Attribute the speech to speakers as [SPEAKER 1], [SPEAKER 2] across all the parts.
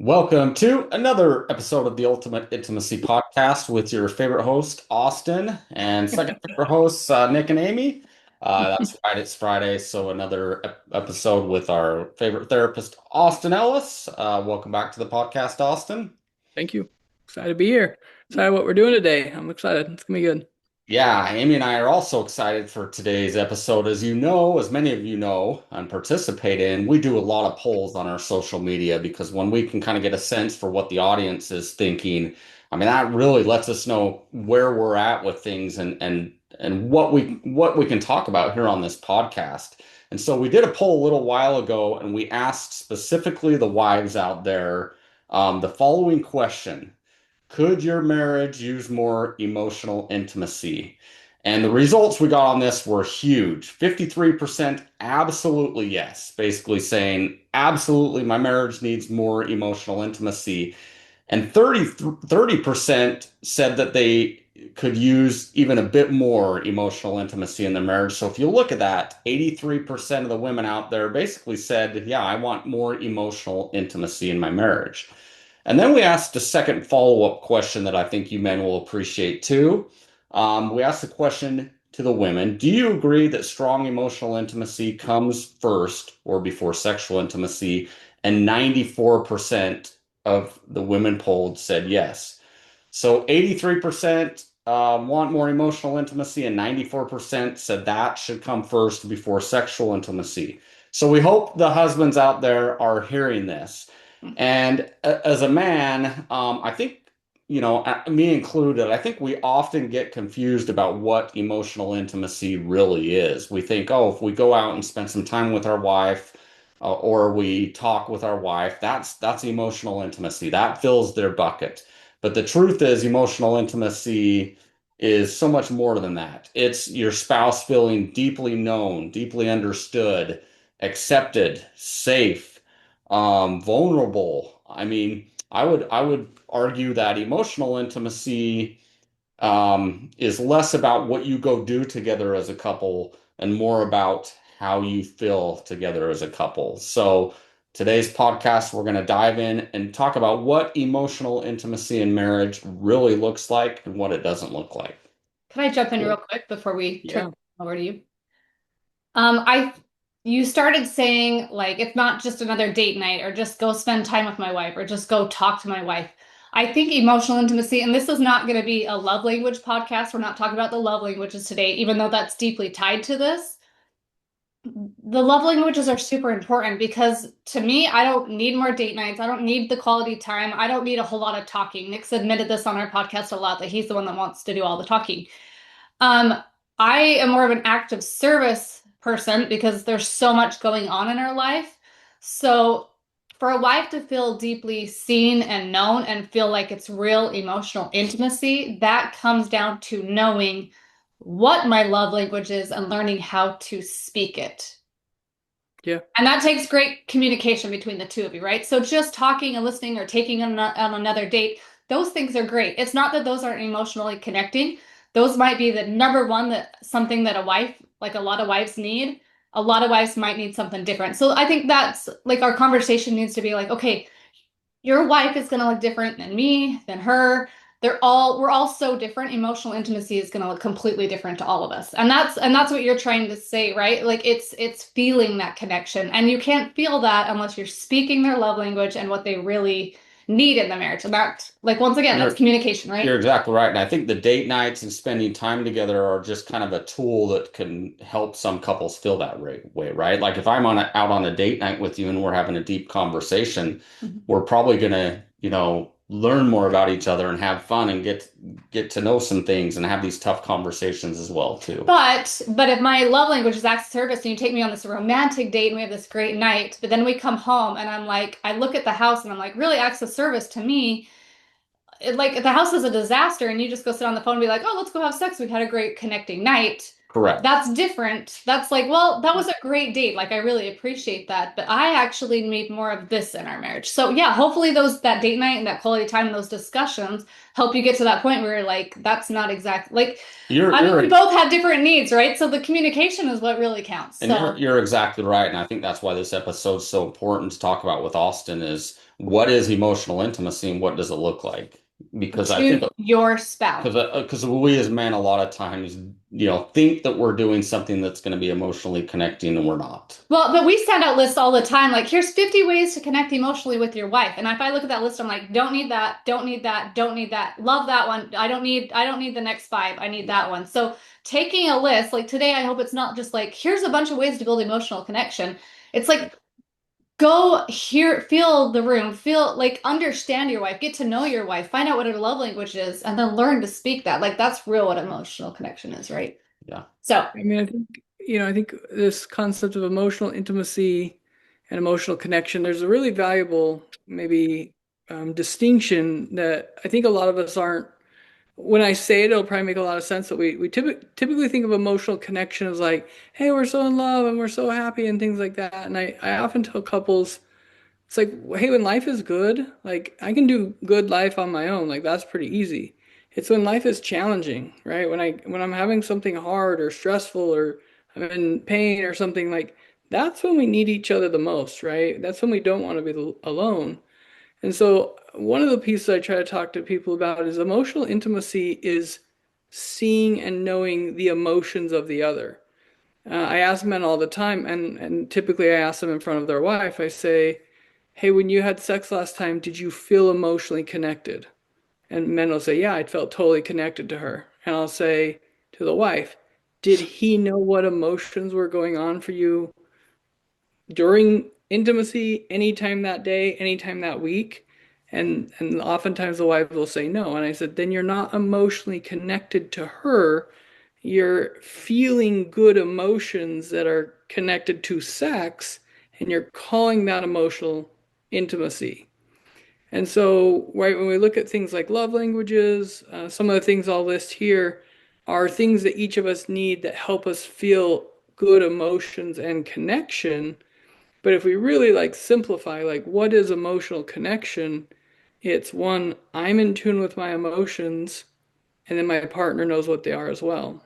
[SPEAKER 1] Welcome to another episode of the Ultimate Intimacy Podcast with your favorite host, Austin, and second favorite hosts, Nick and Amy. That's right, it's Friday, so another episode with our favorite therapist, Austin Ellis. Welcome back to the podcast, Austin.
[SPEAKER 2] Thank you. Excited to be here. Excited what we're doing today. I'm excited. It's gonna be good.
[SPEAKER 1] Yeah, Amy and I are also excited for today's episode. As you know, as many of you know and participate in, we do a lot of polls on our social media because when we can kind of get a sense for what the audience is thinking, I mean, that really lets us know where we're at with things and what we can talk about here on this podcast. And so we did a poll a little while ago and we asked specifically the wives out there the following question. Could your marriage use more emotional intimacy? And the results we got on this were huge. 53% absolutely yes, basically saying, absolutely, my marriage needs more emotional intimacy. And 30% said that they could use even a bit more emotional intimacy in their marriage. So if you look at that, 83% of the women out there basically said, yeah, I want more emotional intimacy in my marriage. And then we asked a second follow-up question that I think you men will appreciate too. We asked the question to the women, do you agree that strong emotional intimacy comes first or before sexual intimacy? And 94% of the women polled said yes. So 83% want more emotional intimacy, and 94% said that should come first before sexual intimacy. So we hope the husbands out there are hearing this. And as a man, I think, me included, I think we often get confused about what emotional intimacy really is. We think, oh, if we go out and spend some time with our wife, or we talk with our wife, that's emotional intimacy. That fills their bucket. But the truth is, emotional intimacy is so much more than that. It's your spouse feeling deeply known, deeply understood, accepted, safe, vulnerable. I mean, I would argue that emotional intimacy is less about what you go do together as a couple and more about how you feel together as a couple. So today's podcast, we're going to dive in and talk about what emotional intimacy in marriage really looks like and what it doesn't look like.
[SPEAKER 3] Can I jump in real
[SPEAKER 2] Cool.
[SPEAKER 3] quick before we turn
[SPEAKER 2] Yeah.
[SPEAKER 3] it over to you? I You started saying like it's not just another date night or just go spend time with my wife or just go talk to my wife. I think emotional intimacy, and this is not going to be a love language podcast. We're not talking about the love languages today, even though that's deeply tied to this. The love languages are super important because to me, I don't need more date nights. I don't need the quality time. I don't need a whole lot of talking. Nick's admitted this on our podcast a lot that he's the one that wants to do all the talking. Um, I am more of an active service person because there's so much going on in our life. So for a wife to feel deeply seen and known and feel like it's real emotional intimacy, that comes down to knowing what my love language is and learning how to speak it.
[SPEAKER 2] Yeah.
[SPEAKER 3] And that takes great communication between the two of you, right? So just talking and listening or taking on another date, those things are great. It's not that those aren't emotionally connecting. Those might be the number one that something that a wife, like a lot of wives need. A lot of wives might need something different. So I think that's like our conversation needs to be like, okay, your wife is going to look different than me, than her. We're all so different. Emotional intimacy is going to look completely different to all of us. And that's what you're trying to say, right? Like it's feeling that connection. And you can't feel that unless you're speaking their love language and what they really need in the marriage. And that, like, once again, that's
[SPEAKER 1] You're
[SPEAKER 3] communication,
[SPEAKER 1] You're
[SPEAKER 3] right?
[SPEAKER 1] exactly right. And I think the date nights and spending time together are just kind of a tool that can help some couples feel that way, right? Like if I'm out on a date night with you and we're having a deep conversation,
[SPEAKER 3] Mhm.
[SPEAKER 1] we're probably gonna, learn more about each other and have fun and get to know some things and have these tough conversations as well too.
[SPEAKER 3] But if my love language is acts of service and you take me on this romantic date and we have this great night, but then we come home and I'm like, I look at the house and I'm like, really acts of service to me like if the house is a disaster and you just go sit on the phone and be like, oh, let's go have sex. We had a great connecting night.
[SPEAKER 1] Correct.
[SPEAKER 3] That's different. That's like, well, that was a great date. Like, I really appreciate that. But I actually need more of this in our marriage. So yeah, hopefully that date night and that quality time and those discussions help you get to that point where you're like, that's not exactly like, I mean, we
[SPEAKER 1] You're
[SPEAKER 3] both have different needs, right? So the communication is what really counts.
[SPEAKER 1] And
[SPEAKER 3] So
[SPEAKER 1] you're exactly right. And I think that's why this episode's so important to talk about with Austin is what is emotional intimacy and what does it look like? Because I think
[SPEAKER 3] to your spouse.
[SPEAKER 1] because we as men a lot of times, think that we're doing something that's going to be emotionally connecting and we're not.
[SPEAKER 3] Well, but we send out lists all the time. Like, here's 50 ways to connect emotionally with your wife. And if I look at that list, I'm like, don't need that, don't need that, don't need that. Love that one. I don't need the next five. I need that one. So taking a list, like today, I hope it's not just like, here's a bunch of ways to build emotional connection. It's like, go here, feel the room, feel like understand your wife, get to know your wife, find out what her love language is, and then learn to speak that. Like that's real what emotional connection is, right?
[SPEAKER 1] Yeah.
[SPEAKER 3] So
[SPEAKER 2] I mean, I think this concept of emotional intimacy and emotional connection, there's a really valuable, maybe distinction that I think a lot of us aren't. When I say it, it'll probably make a lot of sense. But we typically think of emotional connection as like, hey, we're so in love and we're so happy and things like that. And I often tell couples, it's like, hey, when life is good, like I can do good life on my own. Like that's pretty easy. It's when life is challenging, right? When I'm having something hard or stressful or I'm in pain or something like that's when we need each other the most, right? That's when we don't want to be alone. And so one of the pieces I try to talk to people about is emotional intimacy is seeing and knowing the emotions of the other. I ask men all the time, and typically I ask them in front of their wife. I say, hey, when you had sex last time, did you feel emotionally connected? And men will say, yeah, I felt totally connected to her. And I'll say to the wife, did he know what emotions were going on for you during intimacy, anytime that day, anytime that week? And oftentimes the wife will say no. And I said, then you're not emotionally connected to her. You're feeling good emotions that are connected to sex, and you're calling that emotional intimacy. And so, right, when we look at things like love languages, some of the things I'll list here are things that each of us need that help us feel good emotions and connection. But if we really like simplify, like what is emotional connection? It's one, I'm in tune with my emotions, and then my partner knows what they are as well.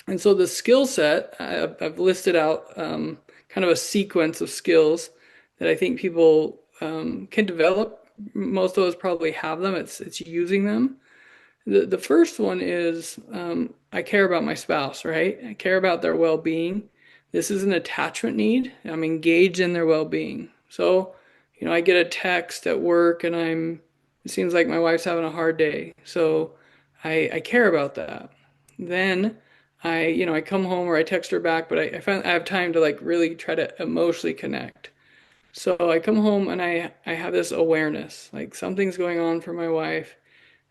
[SPEAKER 2] And so the skill set, I've listed out kind of a sequence of skills that I think people can develop. Most of us probably have them. It's using them. The first one is I care about my spouse, right? I care about their well-being. This is an attachment need. I'm engaged in their well-being. So, I get a text at work and it seems like my wife's having a hard day. So I care about that. Then I come home or I text her back, but I find I have time to like really try to emotionally connect. So I come home and I have this awareness, like something's going on for my wife,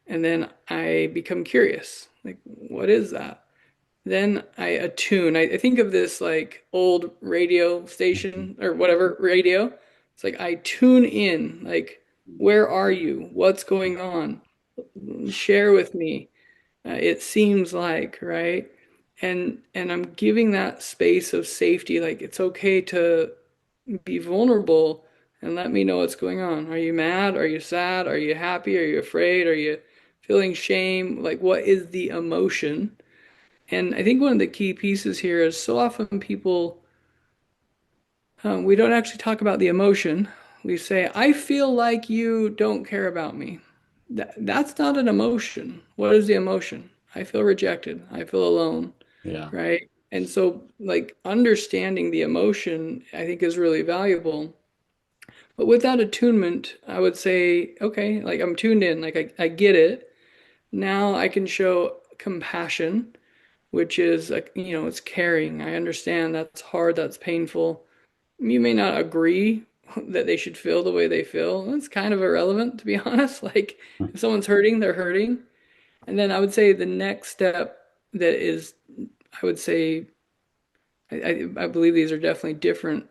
[SPEAKER 2] and then I become curious, like what is that? Then I attune. I think of this like old radio station or whatever radio. It's like I tune in, like where are you? What's going on? Share with me. It seems like, right? And I'm giving that space of safety, like it's okay to be vulnerable and let me know what's going on. Are you mad? Are you sad? Are you happy? Are you afraid? Are you feeling shame? Like what is the emotion? And I think one of the key pieces here is so often people, we don't actually talk about the emotion. We say, I feel like you don't care about me. That's not an emotion. What is the emotion? I feel rejected. I feel alone,
[SPEAKER 1] Yeah.
[SPEAKER 2] right? And so, like, understanding the emotion, I think, is really valuable. But with that attunement, I would say, okay, like, I'm tuned in, like, I get it. Now I can show compassion, which is, like, it's caring. I understand that's hard, that's painful. You may not agree that they should feel the way they feel. That's kind of irrelevant, to be honest. Like, if someone's hurting, they're hurting. And then I would say the next step that is, I would say, I believe these are definitely different,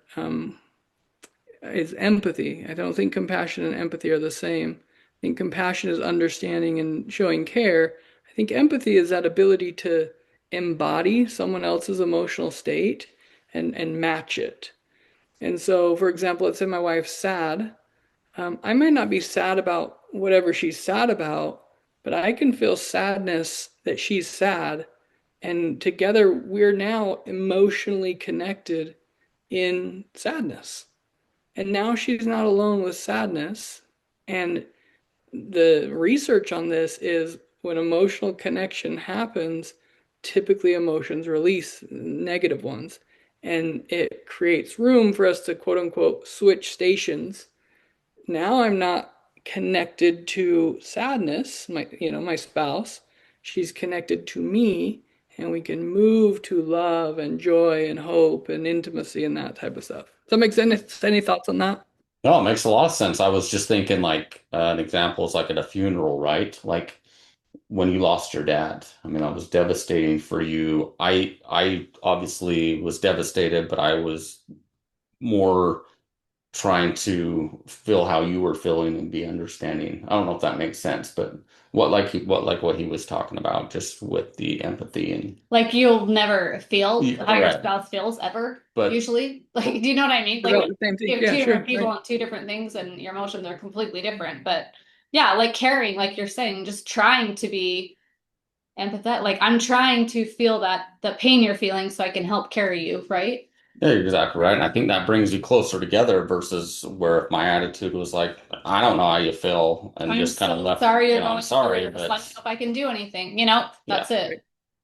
[SPEAKER 2] is empathy. I don't think compassion and empathy are the same. I think compassion is understanding and showing care. I think empathy is that ability to embody someone else's emotional state and match it. And so, for example, let's say my wife's sad. I might not be sad about whatever she's sad about, but I can feel sadness that she's sad. And together, we're now emotionally connected in sadness. And now she's not alone with sadness. And the research on this is when emotional connection happens, typically emotions release negative ones. And it creates room for us to quote unquote switch stations. Now I'm not connected to sadness, my spouse. She's connected to me, and we can move to love and joy and hope and intimacy and that type of stuff. Does that make sense? Any thoughts on that?
[SPEAKER 1] No, it makes a lot of sense. I was just thinking like an example is like at a funeral, right? Like when you lost your dad. I mean, that was devastating for you. I obviously was devastated, but I was more trying to feel how you were feeling and be understanding. I don't know if that makes sense, but what he was talking about, just with the empathy and
[SPEAKER 3] Like you'll never feel how your
[SPEAKER 1] right.
[SPEAKER 3] spouse feels ever,
[SPEAKER 1] But
[SPEAKER 3] usually. Like, do you know what I mean? Like
[SPEAKER 2] About the same thing.
[SPEAKER 3] you have
[SPEAKER 2] Yeah,
[SPEAKER 3] two
[SPEAKER 2] sure.
[SPEAKER 3] different people
[SPEAKER 2] Right.
[SPEAKER 3] on two different things and your emotions are completely different. But yeah, like caring, like you're saying, just trying to be empathetic. Like I'm trying to feel that the pain you're feeling so I can help carry you, right?
[SPEAKER 1] yeah, you're exactly right. And I think that brings you closer together versus where if my attitude was like, I don't know how you feel, and
[SPEAKER 3] I'm
[SPEAKER 1] just kind of
[SPEAKER 3] so
[SPEAKER 1] left,
[SPEAKER 3] sorry
[SPEAKER 1] you
[SPEAKER 3] you're
[SPEAKER 1] know, I'm
[SPEAKER 3] going through
[SPEAKER 1] sorry,
[SPEAKER 3] it. Just let me
[SPEAKER 1] but
[SPEAKER 3] know if I can do anything. You know,
[SPEAKER 1] yeah.
[SPEAKER 3] that's it.
[SPEAKER 2] Right.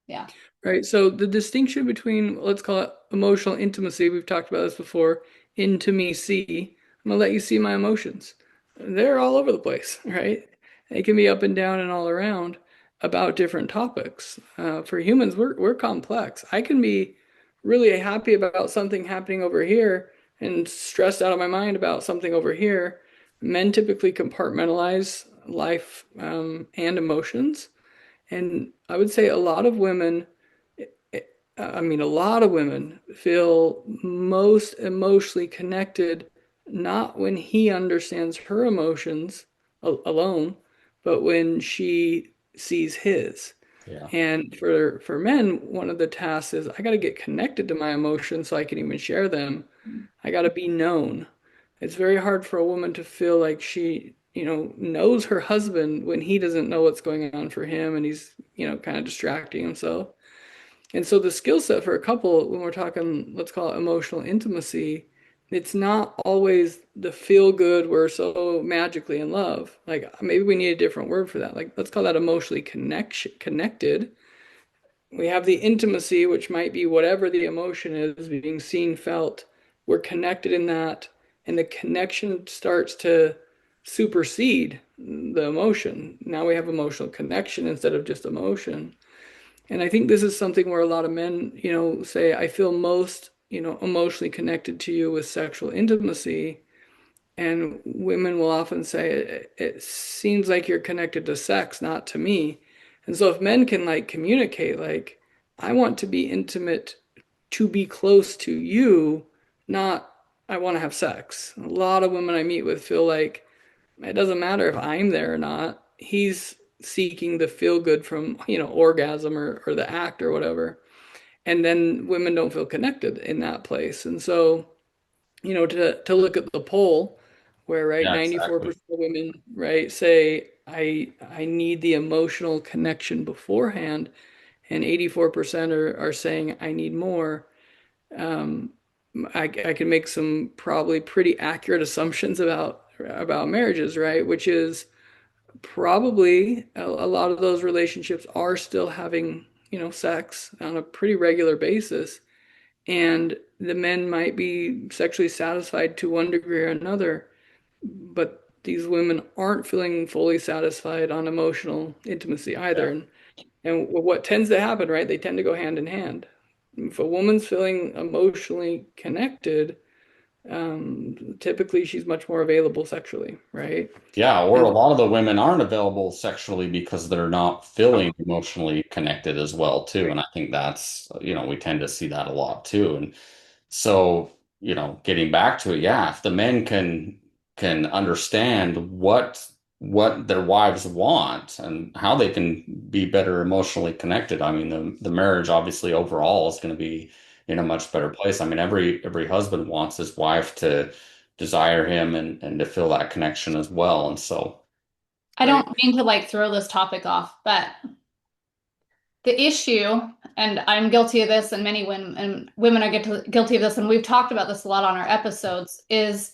[SPEAKER 3] Yeah.
[SPEAKER 2] Right. So the distinction between, let's call it emotional intimacy, we've talked about this before, intimacy. I'm gonna let you see my emotions. They're all over the place, right? They can be up and down and all around about different topics. For humans, we're complex. I can be really happy about something happening over here and stressed out of my mind about something over here. Men typically compartmentalize life and emotions. And I would say a lot of women, I mean, a lot of women feel most emotionally connected, not when he understands her emotions alone, but when she sees his.
[SPEAKER 1] Yeah.
[SPEAKER 2] And for men, one of the tasks is I got to get connected to my emotions so I can even share them. I got to be known. It's very hard for a woman to feel like she, knows her husband when he doesn't know what's going on for him and he's, kind of distracting himself. And so the skill set for a couple, when we're talking, let's call it emotional intimacy, it's not always the feel good, we're so magically in love. Like maybe we need a different word for that. Like let's call that emotionally connected. We have the intimacy, which might be whatever the emotion is, being seen, felt. We're connected in that, and the connection starts to supersede the emotion. Now we have emotional connection instead of just emotion. And I think this is something where a lot of men, say, I feel most, emotionally connected to you with sexual intimacy. And women will often say, it seems like you're connected to sex, not to me. And so if men can like communicate, like, I want to be intimate to be close to you, not I want to have sex. A lot of women I meet with feel like it doesn't matter if I'm there or not. He's seeking the feel good from, orgasm or the act or whatever. And then women don't feel connected in that place. And so, to look at the poll where, right,
[SPEAKER 1] Yeah, exactly.
[SPEAKER 2] 94% of women, right, say I need the emotional connection beforehand, and 84% are saying I need more. Um, I can make some probably pretty accurate assumptions about marriages, right? Which is probably a lot of those relationships are still having, sex on a pretty regular basis. And the men might be sexually satisfied to one degree or another, but these women aren't feeling fully satisfied on emotional intimacy either.
[SPEAKER 1] Yeah.
[SPEAKER 2] And what tends to happen, right? They tend to go hand in hand. If a woman's feeling emotionally connected, typically she's much more available sexually, right?
[SPEAKER 1] Yeah, or a
[SPEAKER 2] And
[SPEAKER 1] lot of the women aren't available sexually because they're not feeling emotionally connected as well, too. And I think that's, we tend to see that a lot too. And so, getting back to it, yeah, if the men can understand what what their wives want and how they can be better emotionally connected. I mean, the marriage obviously overall is going to be in a much better place. I mean, every husband wants his wife to desire him and to feel that connection as well. And so,
[SPEAKER 3] I
[SPEAKER 2] Right.
[SPEAKER 3] don't mean to like throw this topic off, but the issue, and I'm guilty of this, and many women are guilty of this, and we've talked about this a lot on our episodes, is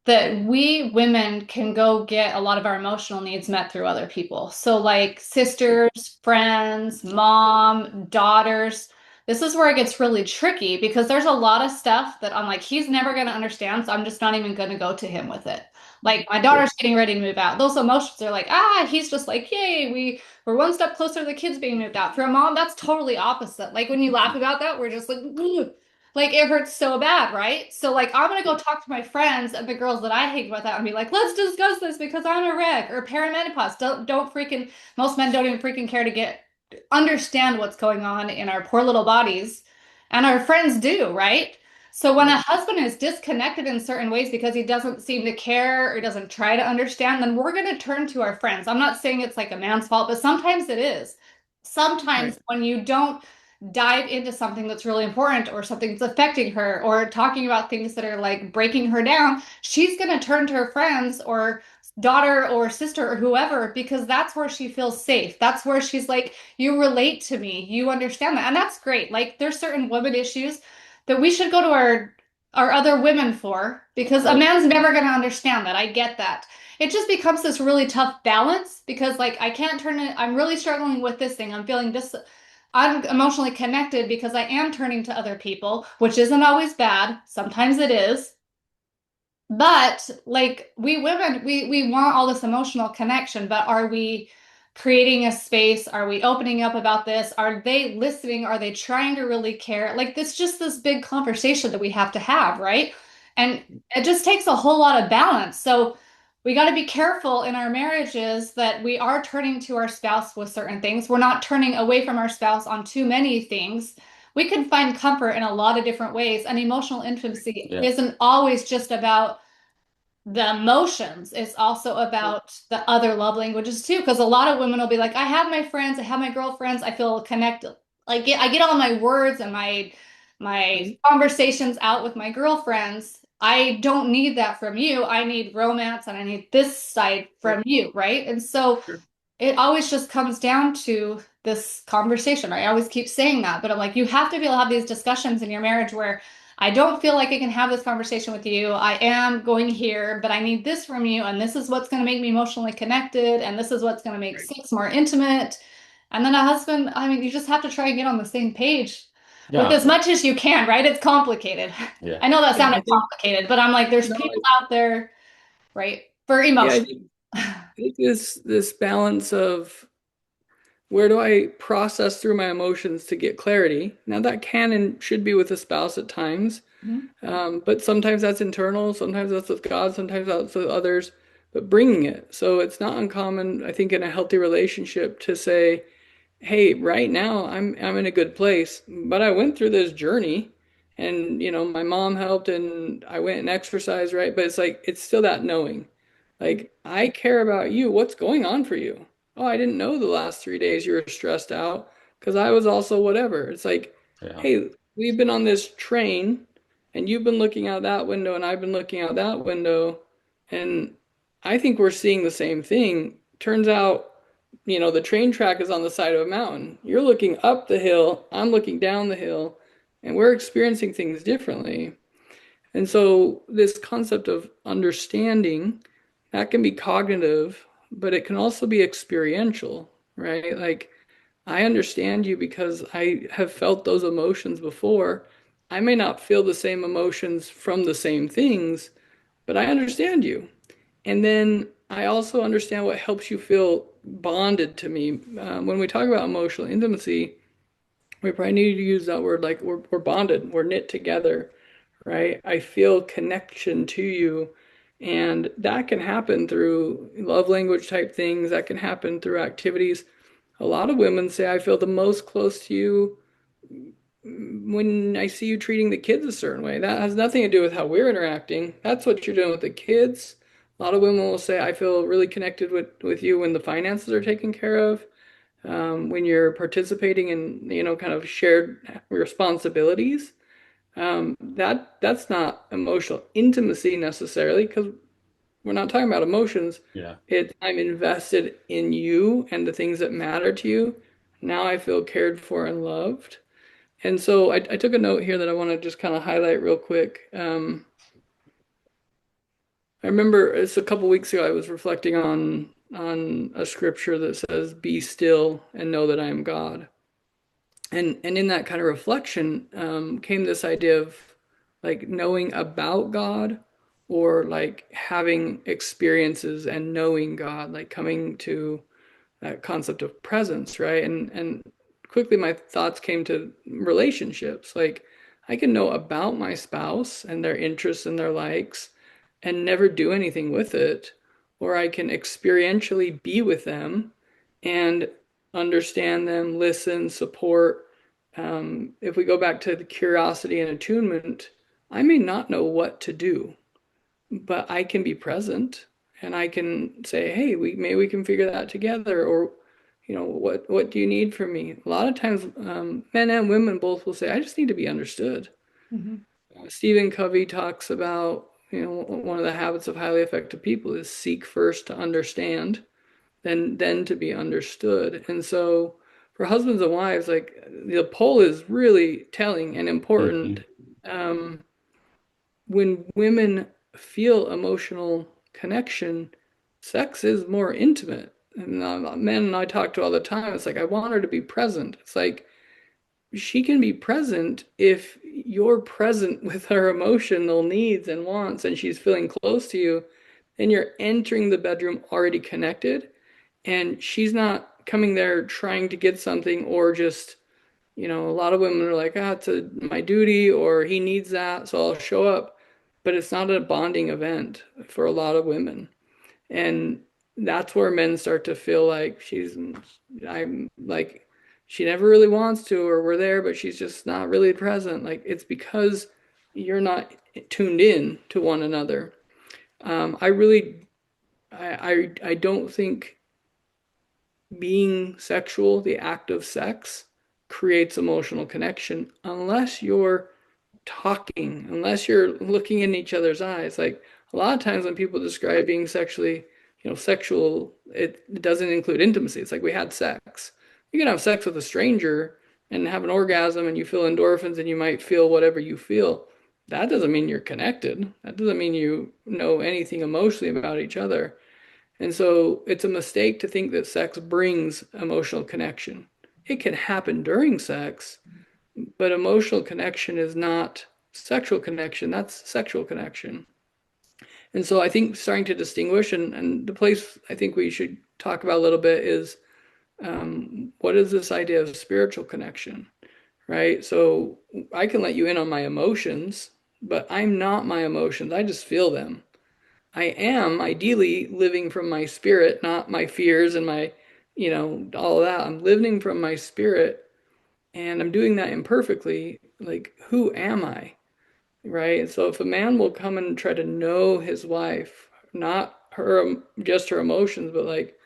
[SPEAKER 3] that we women can go get a lot of our emotional needs met through other people. So, like sisters, friends, mom, daughters. This is where it gets really tricky because there's a lot of stuff that I'm like, he's never going to understand. So, I'm just not even going to go to him with it. Like, my daughter's getting ready to move out. Those emotions are like, he's just like, yay, we're one step closer to the kids being moved out. For a mom, that's totally opposite. Like, when you laugh about that, we're just like, ugh. Like it hurts so bad, right? So like I'm gonna go talk to my friends and the girls that I hang with out and be like, let's discuss this because I'm a wreck or perimenopause. Don't freaking most men don't even freaking care to get understand what's going on in our poor little bodies. And our friends do, right? So when a husband is disconnected in certain ways because he doesn't seem to care or doesn't try to understand, then we're gonna turn to our friends. I'm not saying it's like a man's fault, but sometimes it is.
[SPEAKER 2] Right.
[SPEAKER 3] Sometimes when you don't dive into something that's really important or something that's affecting her or talking about things that are like breaking her down, she's going to turn to her friends or daughter or sister or whoever because that's where she feels safe. That's where she's like, you relate to me, you understand that. And that's great. Like there's certain women issues that we should go to our other women for because a
[SPEAKER 2] Right.
[SPEAKER 3] man's never going to understand that. I get that. It just becomes this really tough balance because like I can't turn it, I'm really struggling with this thing. I'm feeling this, I'm emotionally connected because I am turning to other people, which isn't always bad. Sometimes it is. But like we women, we want all this emotional connection, but are we creating a space? Are we opening up about this? Are they listening? Are they trying to really care? Like this just this big conversation that we have to have, right? And it just takes a whole lot of balance. So we got to be careful in our marriages that we are turning to our spouse with certain things. We're not turning away from our spouse on too many things. We can find comfort in a lot of different ways, and emotional intimacy
[SPEAKER 1] yeah,
[SPEAKER 3] isn't always just about the emotions. It's also about the other love languages too, because a lot of women will be like, I have my friends, I have my girlfriends, I feel connected. Like I get all my words and my
[SPEAKER 2] Mhm.
[SPEAKER 3] conversations out with my girlfriends. I don't need that from you. I need romance and I need this side
[SPEAKER 2] Right.
[SPEAKER 3] from you, right? And so
[SPEAKER 2] Sure.
[SPEAKER 3] it always just comes down to this conversation, right? I always keep saying that, but I'm like, you have to be able to have these discussions in your marriage where I don't feel like I can have this conversation with you. I am going here, but I need this from you, and this is what's going to make me emotionally connected, and this is what's going to make
[SPEAKER 2] Right.
[SPEAKER 3] sex more intimate. And then a husband, I mean, you just have to try and get on the same page with
[SPEAKER 1] yeah,
[SPEAKER 3] as much as you can, right? It's complicated.
[SPEAKER 1] yeah,
[SPEAKER 3] I know that
[SPEAKER 2] Yeah,
[SPEAKER 3] sounded
[SPEAKER 2] I think
[SPEAKER 3] complicated, but I'm like, there's
[SPEAKER 2] no,
[SPEAKER 3] people out there, right, for
[SPEAKER 2] yeah,
[SPEAKER 3] emotion.
[SPEAKER 2] I think this balance of where do I process through my emotions to get clarity? Now that can and should be with a spouse at times,
[SPEAKER 3] Mhm.
[SPEAKER 2] but sometimes that's internal, sometimes that's with God, sometimes that's with others. But bringing it, so it's not uncommon, I think, in a healthy relationship to say, "Hey, right now I'm in a good place, but I went through this journey, and my mom helped, and I went and exercised, right? But it's like it's still that knowing, like I care about you. What's going on for you? Oh, I didn't know the last 3 days you were stressed out because I was also whatever. It's like,
[SPEAKER 1] yeah,
[SPEAKER 2] hey, we've been on this train, and you've been looking out that window, and I've been looking out that window, and I think we're seeing the same thing. Turns out the train track is on the side of a mountain. You're looking up the hill, I'm looking down the hill, and we're experiencing things differently. And so, this concept of understanding that can be cognitive, but it can also be experiential, right? Like, I understand you because I have felt those emotions before. I may not feel the same emotions from the same things, but I understand you. And then I also understand what helps you feel bonded to me. When we talk about emotional intimacy, we probably need to use that word like we're bonded, we're knit together, right? I feel connection to you. And that can happen through love language type things, that can happen through activities. A lot of women say, I feel the most close to you when I see you treating the kids a certain way. That has nothing to do with how we're interacting. That's what you're doing with the kids. A lot of women will say, I feel really connected with you when the finances are taken care of, when you're participating in, kind of shared responsibilities. That's not emotional intimacy necessarily, because we're not talking about emotions.
[SPEAKER 1] Yeah.
[SPEAKER 2] It's I'm invested in you and the things that matter to you. Now I feel cared for and loved. And so I took a note here that I want to just kind of highlight real quick. I remember it's a couple weeks ago I was reflecting on a scripture that says, "Be still and know that I am God." And in that kind of reflection came this idea of like knowing about God, or like having experiences and knowing God, like coming to that concept of presence, right? And quickly my thoughts came to relationships. Like I can know about my spouse and their interests and their likes and never do anything with it, or I can experientially be with them and understand them, listen, support. If we go back to the curiosity and attunement, I may not know what to do, but I can be present and I can say, "Hey, maybe we can figure that together," or what do you need from me? A lot of times, men and women both will say, "I just need to be understood."
[SPEAKER 3] Mhm.
[SPEAKER 2] Stephen Covey talks about, one of the habits of highly effective people is seek first to understand, then to be understood. And so for husbands and wives, like the poll is really telling and important.
[SPEAKER 1] Mhm.
[SPEAKER 2] When women feel emotional connection, sex is more intimate. And men and I talk to all the time. It's like, I want her to be present. It's like, she can be present if you're present with her emotional needs and wants, and she's feeling close to you, then you're entering the bedroom already connected, and she's not coming there trying to get something, or just, a lot of women are like, it's my duty, or he needs that, so I'll show up. But it's not a bonding event for a lot of women. And that's where men start to feel like I'm like, she never really wants to, or we're there, but she's just not really present. Like it's because you're not tuned in to one another. I really, I don't think being sexual, the act of sex, creates emotional connection unless you're talking, unless you're looking in each other's eyes. Like a lot of times when people describe being sexually, sexual, it doesn't include intimacy. It's like we had sex. You can have sex with a stranger and have an orgasm and you feel endorphins and you might feel whatever you feel. That doesn't mean you're connected. That doesn't mean you know anything emotionally about each other. And so it's a mistake to think that sex brings emotional connection. It can happen during sex, but emotional connection is not sexual connection. That's sexual connection. And so I think starting to distinguish, and the place I think we should talk about a little bit is, what is this idea of spiritual connection, right? So I can let you in on my emotions, but I'm not my emotions. I just feel them. I am ideally living from my spirit, not my fears and my, all of that. I'm living from my spirit, and I'm doing that imperfectly. Like, who am I? Right? So if a man will come and try to know his wife, not her, just her emotions, but like,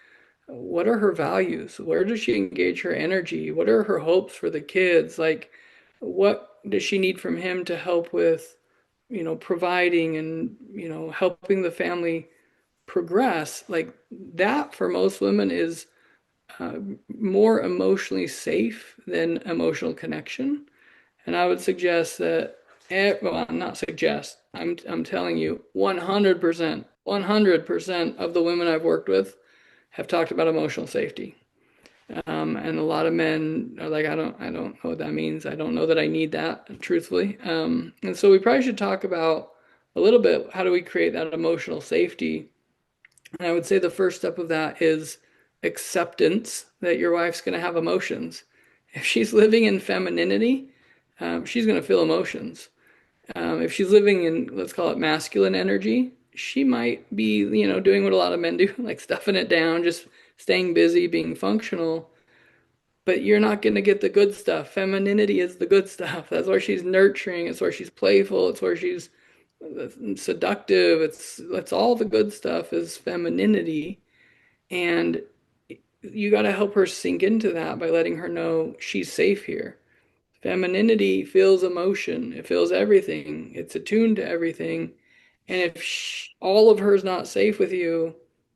[SPEAKER 2] what are her values? Where does she engage her energy? What are her hopes for the kids? Like, what does she need from him to help with, providing and, helping the family progress? Like that for most women is uh, more emotionally safe than emotional connection. And I would suggest that, well, not suggest, I'm telling you, 100% of the women I've worked with have talked about emotional safety. And a lot of men are like, I don't know what that means. I don't know that I need that, truthfully. And so we probably should talk about a little bit, how do we create that emotional safety? And I would say the first step of that is acceptance that your wife's going to have emotions. If she's living in femininity, she's going to feel emotions. If she's living in, let's call it masculine energy, she might be, doing what a lot of men do, like stuffing it down, just staying busy, being functional. But you're not going to get the good stuff. Femininity is the good stuff. That's where she's nurturing. It's where she's playful. It's where she's seductive. It's all the good stuff is femininity. And you got to help her sink into that by letting her know she's safe here. Femininity feels emotion, it feels everything, it's attuned to everything. And if all of her is not safe with you,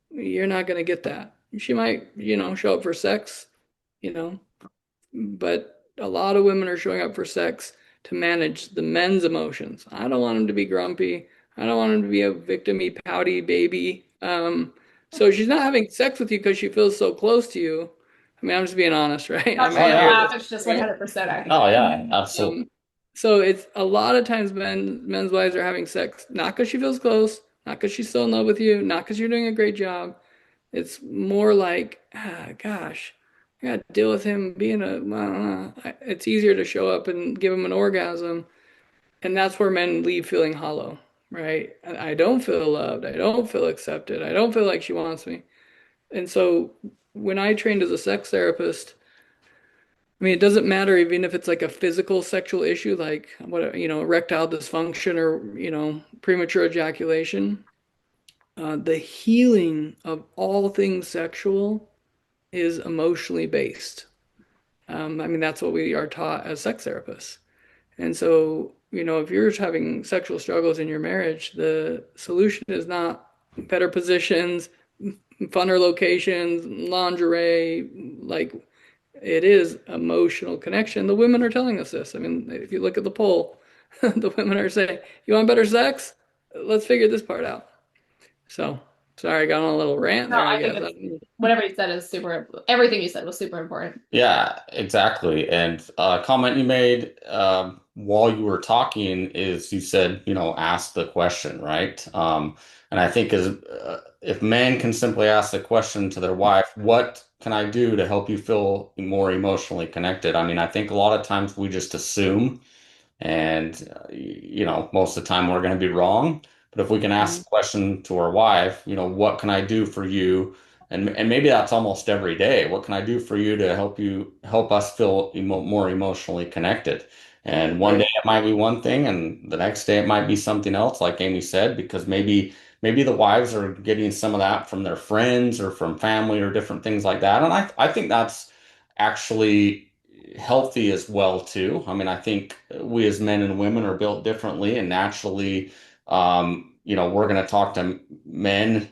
[SPEAKER 2] you're not going to get that. She might, show up for sex, you know, but a lot of women are showing up for sex to manage the men's emotions. I don't want him to be grumpy. I don't want him to be a victimy, pouty baby. So she's not having sex with you because she feels so close to you. I mean, I'm just being honest, right? I
[SPEAKER 3] Not
[SPEAKER 2] mean,
[SPEAKER 3] trying to
[SPEAKER 2] I hear
[SPEAKER 3] laugh,
[SPEAKER 2] this.
[SPEAKER 3] it's just
[SPEAKER 2] Right?
[SPEAKER 3] 100% accurate.
[SPEAKER 1] Oh yeah, absolutely.
[SPEAKER 2] So it's a lot of times men's wives are having sex not because she feels close, not because she's so in love with you, not because you're doing a great job. It's more like, gosh, I got to deal with him being it's easier to show up and give him an orgasm. And that's where men leave feeling hollow, right? I don't feel loved. I don't feel accepted. I don't feel like she wants me. And so when I trained as a sex therapist, I mean, it doesn't matter even if it's like a physical sexual issue, like erectile dysfunction or, premature ejaculation. The healing of all things sexual is emotionally based. I mean, that's what we are taught as sex therapists. And so, if you're having sexual struggles in your marriage, the solution is not better positions, funner locations, lingerie, like it is emotional connection. The women are telling us this. I mean, if you look at the poll, the women are saying, "You want better sex? Let's figure this part out." So, sorry, I got on a little rant
[SPEAKER 3] No,
[SPEAKER 2] there, I
[SPEAKER 3] I think
[SPEAKER 2] guess.
[SPEAKER 3] it's whatever you said is everything you said was super important.
[SPEAKER 1] Yeah, exactly. And a comment you made while you were talking is you said, ask the question, right? And I think if men can simply ask the question to their wife, what can I do to help you feel more emotionally connected? I mean, I think a lot of times we just assume, and most of the time we're going to be wrong. But if we can ask
[SPEAKER 2] Mhm.
[SPEAKER 1] the question to our wife, what can I do for you? And maybe that's almost every day. What can I do for you to help us feel more emotionally connected? And one day
[SPEAKER 2] Right.
[SPEAKER 1] it might be one thing, and the next day it might be something else, like Amy said, because maybe the wives are getting some of that from their friends or from family or different things like that. And I think that's actually healthy as well too. I mean, I think we as men and women are built differently, and naturally, we're going to talk to men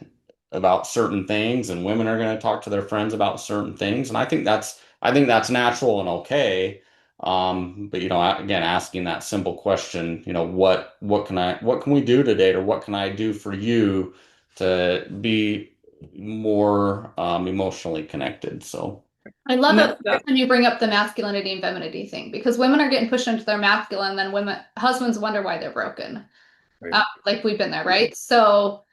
[SPEAKER 1] about certain things, and women are going to talk to their friends about certain things, and I think that's natural and okay. But again, asking that simple question, what can we do today, or what can I do for you to be more emotionally connected? So.
[SPEAKER 3] I love
[SPEAKER 2] And
[SPEAKER 3] it
[SPEAKER 2] that,
[SPEAKER 3] when you bring up the masculinity and femininity thing because women are getting pushed into their masculine, and then husbands wonder why they're broken.
[SPEAKER 2] right.
[SPEAKER 3] Like we've been there, right? So,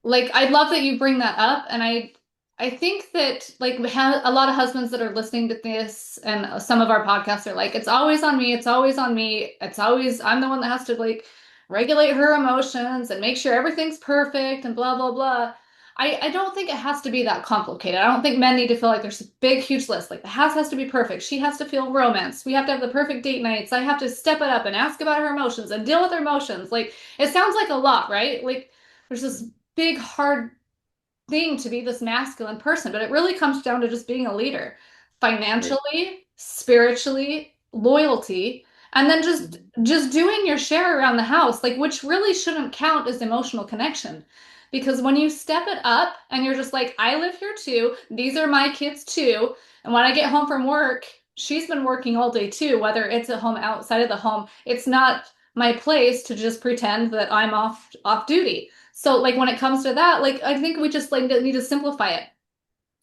[SPEAKER 3] like, I love that you bring that up, and I think that like we have a lot of husbands that are listening to this, and some of our podcasts are like, it's always on me, it's always on me, it's always I'm the one that has to like regulate her emotions and make sure everything's perfect and blah blah blah. I don't think it has to be that complicated. I don't think men need to feel like there's a big, huge list. Like the house has to be perfect. She has to feel romance. We have to have the perfect date nights. I have to step it up and ask about her emotions and deal with her emotions. Like it sounds like a lot, right? Like there's this big, hard thing to be this masculine person, but it really comes down to just being a leader
[SPEAKER 2] Right.
[SPEAKER 3] financially, spiritually, loyalty, and then just doing your share around the house, like which really shouldn't count as emotional connection. Because when you step it up and you're just like, I live here too, these are my kids too, and when I get home from work, she's been working all day too, whether it's at home, outside of the home, it's not my place to just pretend that I'm off duty. So like when it comes to that, like I think we just like need to simplify it.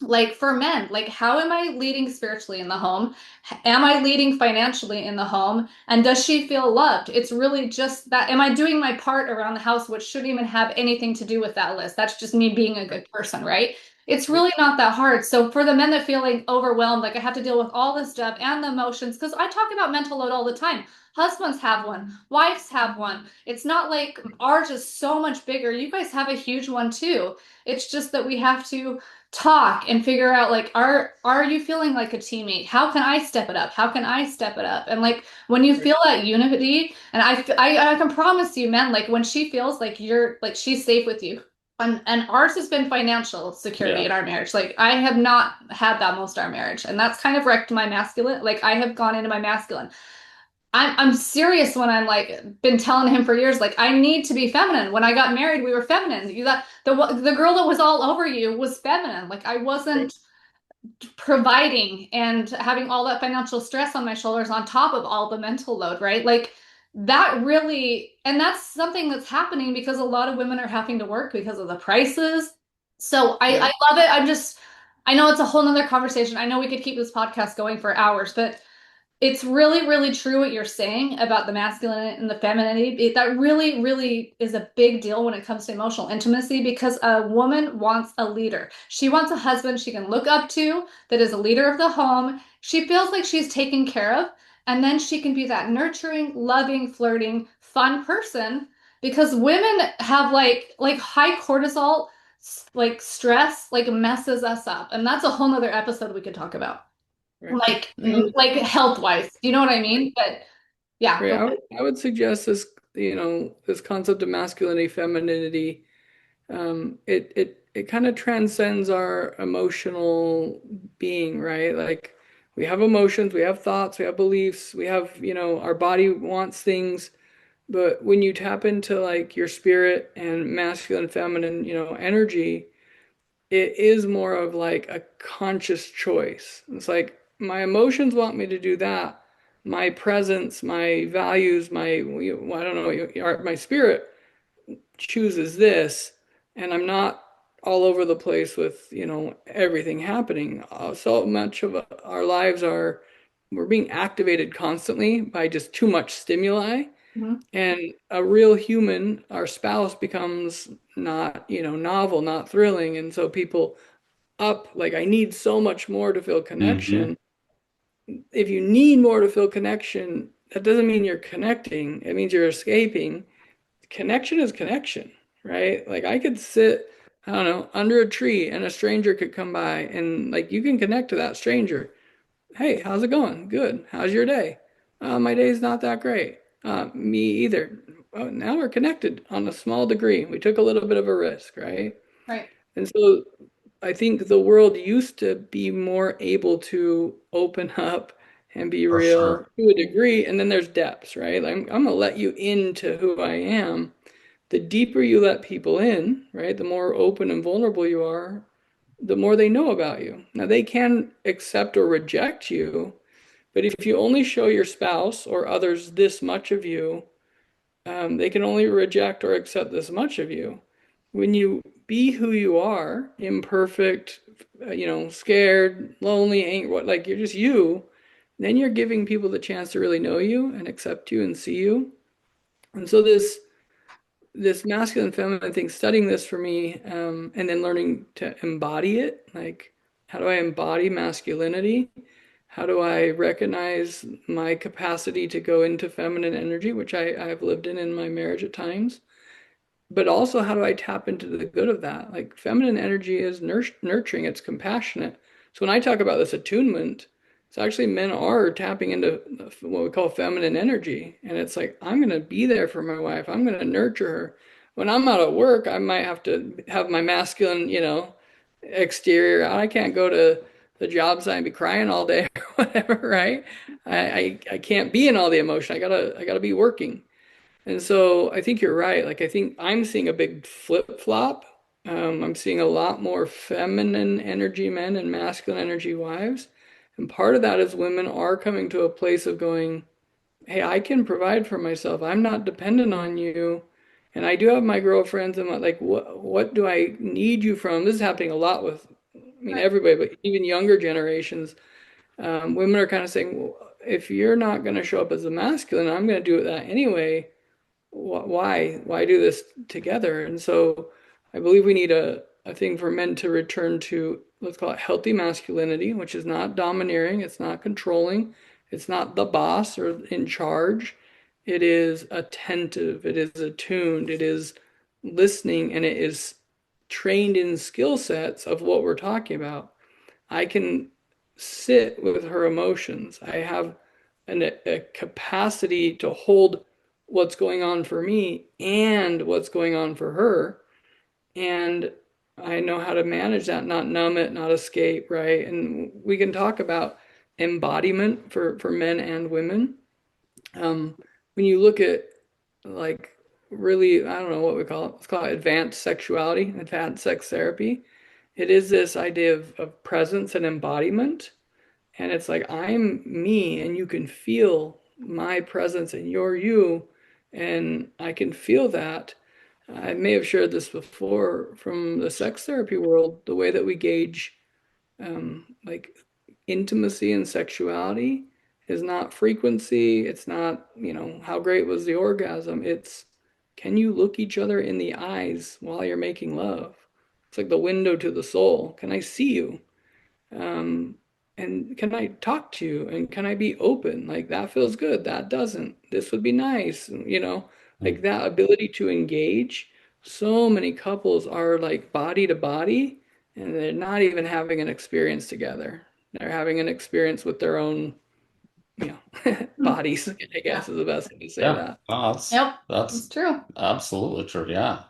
[SPEAKER 3] Like for men, like how am I leading spiritually in the home? Am I leading financially in the home? And does she feel loved? It's really just that. Am I doing my part around the house, which shouldn't even have anything to do with that list? That's just me being a good person, right? It's really not that hard. So for the men that feel like overwhelmed, like I have to deal with all this stuff and the emotions, because I talk about mental load all the time. Husbands have one, wives have one. It's not like ours is so much bigger. You guys have a huge one too. It's just that we have to talk and figure out like are you feeling like a teammate? How can I step it up? How can I step it up? And like when you feel that unity, and I can promise you, man, like when she feels like you're like she's safe with you, and ours has been financial security
[SPEAKER 1] Yeah.
[SPEAKER 3] in our marriage. Like I have not had that most of our marriage, and that's kind of wrecked my masculine. Like I have gone into my masculine. I'm serious when I'm like been telling him for years, like I need to be feminine. When I got married, we were feminine. You that the girl that was all over you was feminine. Like I wasn't providing and having all that financial stress on my shoulders on top of all the mental load, right? Like that really, and that's something that's happening because a lot of women are having to work because of the prices. So I
[SPEAKER 2] Yeah.
[SPEAKER 3] love it. I know it's a whole nother conversation. I know we could keep this podcast going for hours, but it's really, really true what you're saying about the masculine and the femininity. That really, really is a big deal when it comes to emotional intimacy because a woman wants a leader. She wants a husband she can look up to that is a leader of the home. She feels like she's taken care of, and then she can be that nurturing, loving, flirting, fun person because women have like high cortisol, like stress, like messes us up. And that's a whole nother episode we could talk about
[SPEAKER 2] Right.
[SPEAKER 3] like health wise. Do you know what I mean? But yeah,
[SPEAKER 2] Right.
[SPEAKER 3] go
[SPEAKER 2] I would suggest this, this concept of masculinity, femininity, it kind of transcends our emotional being, right? Like we have emotions, we have thoughts, we have beliefs, we have, our body wants things, but when you tap into like your spirit and masculine, feminine, energy, it is more of like a conscious choice. It's like my emotions want me to do that. My presence, my values, I don't know, my spirit chooses this, and I'm not all over the place with, everything happening. So much of our lives we're being activated constantly by just too much stimuli.
[SPEAKER 3] ahead.
[SPEAKER 2] And a real human, our spouse, becomes not, novel, not thrilling. And so people up like I need so much more to feel
[SPEAKER 1] Hmm.
[SPEAKER 2] connection. If you need more to feel connection, that doesn't mean you're connecting. It means you're escaping. Connection is connection, right? Like I could sit, I don't know, under a tree and a stranger could come by and like you can connect to that stranger. Hey, how's it going? Good. How's your day? My day's not that great. Me either. Well, now we're connected on a small degree. We took a little bit of a risk, right?
[SPEAKER 3] Right.
[SPEAKER 2] And so I think the world used to be more able to open up and be
[SPEAKER 1] For
[SPEAKER 2] real
[SPEAKER 1] sure.
[SPEAKER 2] to a degree. And then there's depths, right? Like, I'm going to let you into who I am. The deeper you let people in, right? The more open and vulnerable you are, the more they know about you. Now, they can accept or reject you, but if you only show your spouse or others this much of you, they can only reject or accept this much of you. When you be who you are, imperfect, scared, lonely, angry, what, like you're just you, then you're giving people the chance to really know you and accept you and see you. And so this masculine feminine thing, studying this for me, and then learning to embody it, like how do I embody masculinity? How do I recognize my capacity to go into feminine energy, which I have lived in my marriage at times? But also, how do I tap into the good of that? Like feminine energy is nurturing, it's compassionate. So when I talk about this attunement, it's actually men are tapping into what we call feminine energy. And it's like, I'm going to be there for my wife. I'm going to nurture her. When I'm out at work, I might have to have my masculine, exterior. I can't go to the job site and be crying all day or whatever, right? I can't be in all the emotion. I gotta be working. And so I think you're right. Like I think I'm seeing a big flip flop. I'm seeing a lot more feminine energy men and masculine energy wives. And part of that is women are coming to a place of going, hey, I can provide for myself. I'm not dependent on you. And I do have my girlfriends and like what do I need you from? This is happening a lot with
[SPEAKER 3] Right.
[SPEAKER 2] everybody, but even younger generations. Women are kind of saying, well, if you're not going to show up as a masculine, I'm going to do that anyway. Why do this together? And so I believe we need a thing for men to return to, let's call it healthy masculinity, which is not domineering, it's not controlling, it's not the boss or in charge. It is attentive, it is attuned, it is listening, and it is trained in skill sets of what we're talking about. I can sit with her emotions. I have a capacity to hold what's going on for me and what's going on for her. And I know how to manage that, not numb it, not escape, right? And we can talk about embodiment for men and women. Um, when you look at like really, I don't know what we call it, let's call it advanced sexuality, advanced sex therapy. It is this idea of presence and embodiment. And it's like, I'm me, and you can feel my presence, and you're you. And I can feel that. I may have shared this before from the sex therapy world, the way that we gauge like intimacy and sexuality is not frequency. It's not, how great was the orgasm. It's, can you look each other in the eyes while you're making love? It's like the window to the soul. Can I see you? Um, and can I talk to you? And can I be open? Like that feels good. That doesn't. This would be nice. Like that ability to engage. So many couples are like body to body, and they're not even having an experience together. They're having an experience with their own, bodies, I guess is the best way to say
[SPEAKER 1] Yeah.
[SPEAKER 2] that.
[SPEAKER 1] No,
[SPEAKER 3] Yep,
[SPEAKER 1] that's
[SPEAKER 3] it's true.
[SPEAKER 1] absolutely true. Yeah.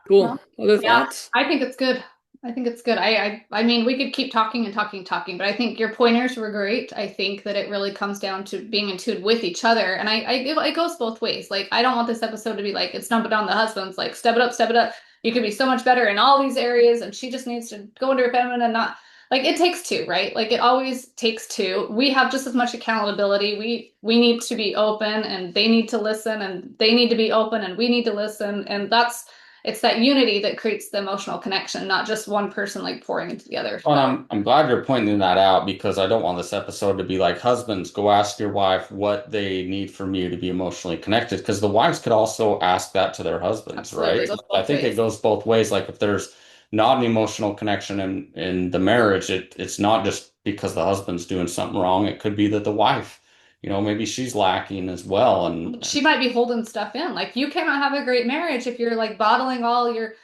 [SPEAKER 2] Cool.
[SPEAKER 3] Well,
[SPEAKER 2] Other
[SPEAKER 3] yeah,
[SPEAKER 2] thoughts?
[SPEAKER 3] I think it's good. I think it's good. I mean, we could keep talking and talking and talking, but I think your pointers were great. I think that it really comes down to being in tune with each other, and it goes both ways. Like, I don't want this episode to be like it's dumping on the husbands, like step it up, step it up. You could be so much better in all these areas, and she just needs to go into her feminine and not like it takes two, right? Like it always takes two. We have just as much accountability. We need to be open, and they need to listen, and they need to be open, and we need to listen, and that's it's that unity that creates the emotional connection, not just one person like pouring into the other.
[SPEAKER 1] Well, I'm glad you're pointing that out because I don't want this episode to be like husbands, go ask your wife what they need from you to be emotionally connected. Because the wives could also ask that to their husbands,
[SPEAKER 3] Absolutely.
[SPEAKER 1] right?
[SPEAKER 3] It goes
[SPEAKER 1] I
[SPEAKER 3] both
[SPEAKER 1] think it
[SPEAKER 3] ways.
[SPEAKER 1] goes both ways. Like if there's not an emotional connection in the marriage, it's not just because the husband's doing something wrong. It could be that the wife, maybe she's lacking as well.
[SPEAKER 3] She might be holding stuff in. Like you cannot have a great marriage if you're like bottling all your,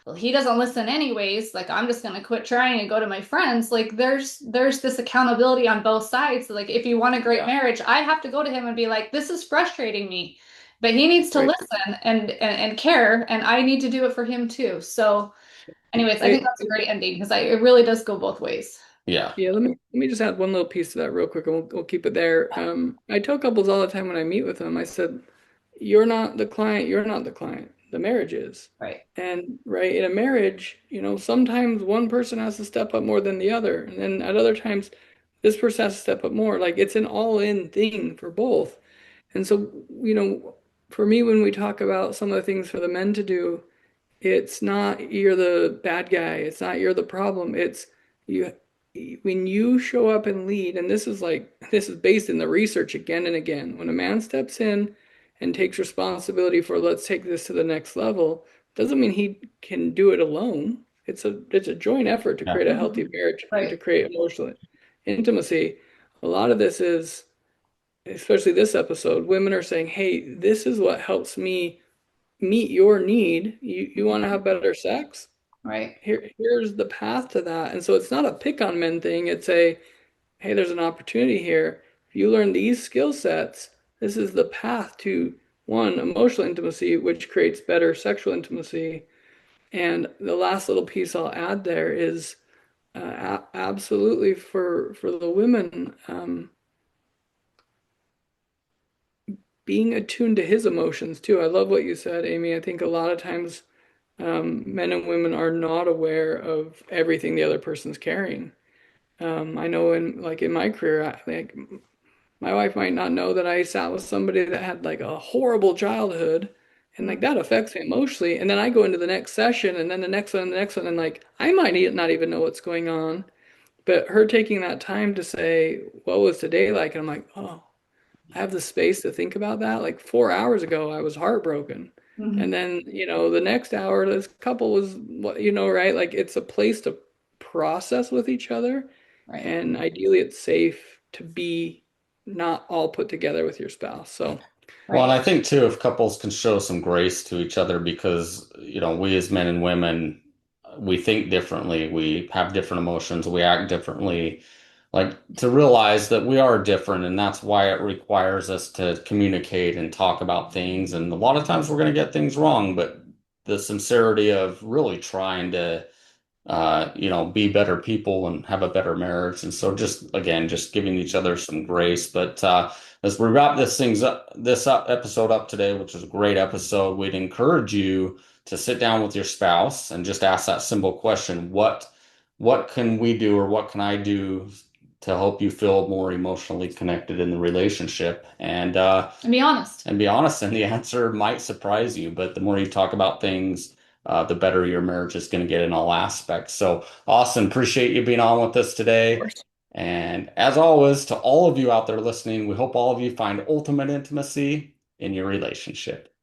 [SPEAKER 3] well, he doesn't listen anyways. Like I'm just gonna quit trying and go to my friends. Like there's this accountability on both sides. Like if you want a great
[SPEAKER 1] Yeah.
[SPEAKER 3] marriage, I have to go to him and be like, this is frustrating me. But he needs to
[SPEAKER 2] Right.
[SPEAKER 3] listen and care, and I need to do it for him too. So, anyways, I think
[SPEAKER 2] I,
[SPEAKER 3] that's a great ending because it really does go both ways.
[SPEAKER 1] Yeah.
[SPEAKER 2] Yeah, let me just add one little piece to that real quick, and we'll keep it there. I tell couples all the time when I meet with them, I said, "You're not the client. You're not the client. The marriage is."
[SPEAKER 3] Right.
[SPEAKER 2] And right in a marriage, sometimes one person has to step up more than the other, and then at other times, this person has to step up more. Like it's an all-in thing for both. And so, for me, when we talk about some of the things for the men to do, it's not you're the bad guy. It's not you're the problem. It's you when you show up and lead, and this is based in the research again and again. When a man steps in and takes responsibility for let's take this to the next level, doesn't mean he can do it alone. It's a joint effort to
[SPEAKER 1] Yeah.
[SPEAKER 2] create a healthy marriage and to
[SPEAKER 3] Right.
[SPEAKER 2] create emotional intimacy. A lot of this is, especially this episode, women are saying, "Hey, this is what helps me meet your need. You want to have better sex?
[SPEAKER 3] Right.
[SPEAKER 2] Here's the path to that." And so it's not a pick on men thing. It's a, hey, there's an opportunity here. If you learn these skill sets, this is the path to one, emotional intimacy, which creates better sexual intimacy. And the last little piece I'll add there is absolutely for the women, being attuned to his emotions too. I love what you said, Amy. I think a lot of times men and women are not aware of everything the other person's carrying. I know in my career, like my wife might not know that I sat with somebody that had like a horrible childhood, and like that affects me emotionally. And then I go into the next session, and then the next one, and the next one, and like I might not even know what's going on. But her taking that time to say, "What was today like?" And I'm like, "Oh, I have the space to think about that." Like 4 hours ago, I was heartbroken.
[SPEAKER 3] Mhm.
[SPEAKER 2] And then, the next hour, this couple was, right? Like it's a place to process with each other.
[SPEAKER 3] Right.
[SPEAKER 2] And ideally, it's safe to be not all put together with your spouse. So,
[SPEAKER 1] Well, and
[SPEAKER 3] Right.
[SPEAKER 1] I think too, if couples can show some grace to each other, because, we as men and women, we think differently, we have different emotions, we act differently. Like to realize that we are different, and that's why it requires us to communicate and talk about things. And a lot of times we're going to get things wrong, but the sincerity of really trying to be better people and have a better marriage. And so just again, just giving each other some grace. But as we wrap this episode up today, which is a great episode, we'd encourage you to sit down with your spouse and just ask that simple question, what can we do, or what can I do to help you feel more emotionally connected in the relationship?
[SPEAKER 3] And be honest.
[SPEAKER 1] And be honest, and the answer might surprise you, but the more you talk about things, the better your marriage is going to get in all aspects. So, Austin, appreciate you being on with us
[SPEAKER 2] of
[SPEAKER 1] today.
[SPEAKER 2] course.
[SPEAKER 1] And as always, to all of you out there listening, we hope all of you find ultimate intimacy in your relationship.